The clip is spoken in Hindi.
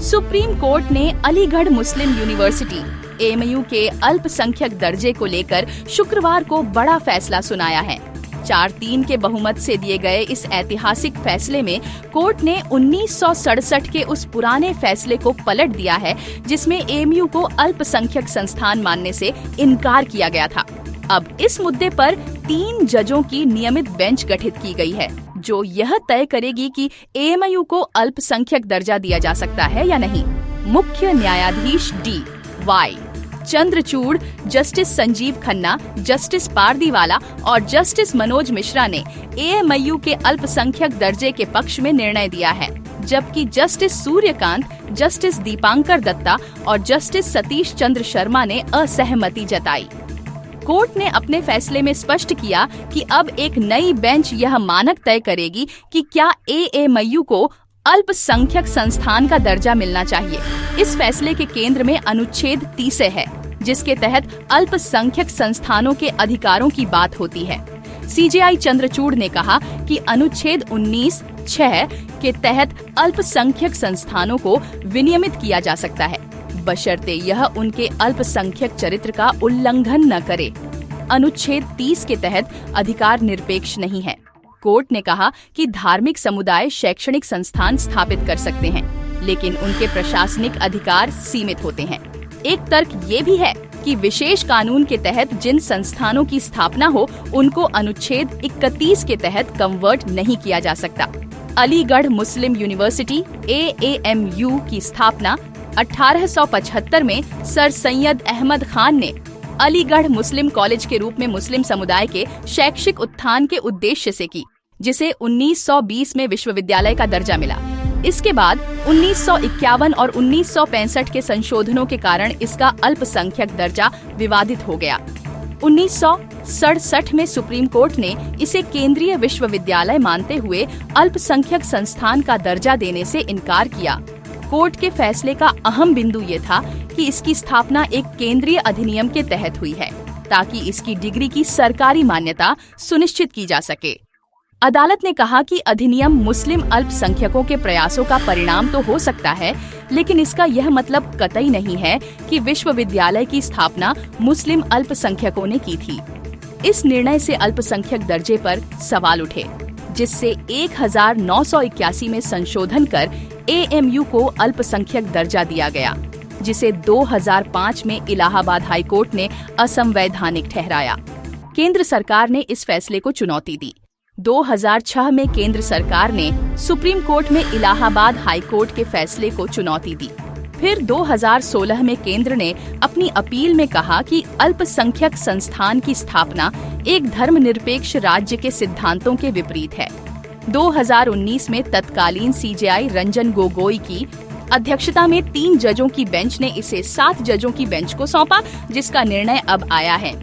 सुप्रीम कोर्ट ने अलीगढ़ मुस्लिम यूनिवर्सिटी AMU के अल्पसंख्यक दर्जे को लेकर शुक्रवार को बड़ा फैसला सुनाया है। 4-3 के बहुमत से दिए गए इस ऐतिहासिक फैसले में कोर्ट ने 1967 के उस पुराने फैसले को पलट दिया है जिसमें AMU को अल्पसंख्यक संस्थान मानने से इनकार किया गया था। अब इस मुद्दे पर 3 जजों की नियमित बेंच गठित की गई है जो यह तय करेगी कि AMU को अल्पसंख्यक दर्जा दिया जा सकता है या नहीं। मुख्य न्यायाधीश D.Y. Chandrachud, justice Sanjeev Khanna, justice Pardiwala और जस्टिस मनोज मिश्रा ने AMU के अल्पसंख्यक दर्जे के पक्ष में निर्णय दिया है, जबकि जस्टिस सूर्यकांत, जस्टिस दीपांकर दत्ता और जस्टिस सतीश चंद्र शर्मा ने असहमति जताई। कोर्ट ने अपने फैसले में स्पष्ट किया कि अब एक नई बेंच यह मानक तय करेगी कि क्या AMU को अल्पसंख्यक संस्थान का दर्जा मिलना चाहिए। इस फैसले के केंद्र में अनुच्छेद 30 है, जिसके तहत अल्पसंख्यक संस्थानों के अधिकारों की बात होती है। CJI चंद्रचूड़ ने कहा कि अनुच्छेद 19(6) के तहत अल्पसंख्यक संस्थानों को विनियमित किया जा सकता है, बशर्ते यह उनके अल्पसंख्यक चरित्र का उल्लंघन न करे। अनुच्छेद 30 के तहत अधिकार निरपेक्ष नहीं है। कोर्ट ने कहा कि धार्मिक समुदाय शैक्षणिक संस्थान स्थापित कर सकते हैं, लेकिन उनके प्रशासनिक अधिकार सीमित होते हैं। एक तर्क ये भी है कि विशेष कानून के तहत जिन संस्थानों की स्थापना हो उनको अनुच्छेद 31 के तहत कन्वर्ट नहीं किया जा सकता। अलीगढ़ मुस्लिम यूनिवर्सिटी AAMU की स्थापना 1875 में सर सैयद अहमद खान ने अलीगढ़ मुस्लिम कॉलेज के रूप में मुस्लिम समुदाय के शैक्षिक उत्थान के उद्देश्य से की, जिसे 1920 में विश्वविद्यालय का दर्जा मिला। इसके बाद 1951 और 1965 के संशोधनों के कारण इसका अल्पसंख्यक दर्जा विवादित हो गया। 1967 में सुप्रीम कोर्ट ने इसे केंद्रीय विश्वविद्यालय मानते हुए अल्पसंख्यक संस्थान का दर्जा देने से इनकार किया। कोर्ट के फैसले का अहम बिंदु ये था कि इसकी स्थापना एक केंद्रीय अधिनियम के तहत हुई है, ताकि इसकी डिग्री की सरकारी मान्यता सुनिश्चित की जा सके। अदालत ने कहा कि अधिनियम मुस्लिम अल्पसंख्यकों के प्रयासों का परिणाम तो हो सकता है, लेकिन इसका यह मतलब कतई नहीं है कि विश्वविद्यालय की स्थापना मुस्लिम अल्पसंख्यकों ने की थी। इस निर्णय से अल्पसंख्यक दर्जे पर सवाल उठे, जिससे 1981 में संशोधन कर AMU को अल्पसंख्यक दर्जा दिया गया, जिसे 2005 में इलाहाबाद हाईकोर्ट ने असंवैधानिक ठहराया। केंद्र सरकार ने इस फैसले को चुनौती दी। 2006 में केंद्र सरकार ने सुप्रीम कोर्ट में इलाहाबाद हाईकोर्ट के फैसले को चुनौती दी। फिर 2016 में केंद्र ने अपनी अपील में कहा कि अल्पसंख्यक संस्थान की स्थापना एक धर्मनिरपेक्ष राज्य के सिद्धांतों के विपरीत है। 2019 में तत्कालीन CJI रंजन गोगोई की अध्यक्षता में 3 जजों की बेंच ने इसे 7 जजों की बेंच को सौंपा, जिसका निर्णय अब आया है।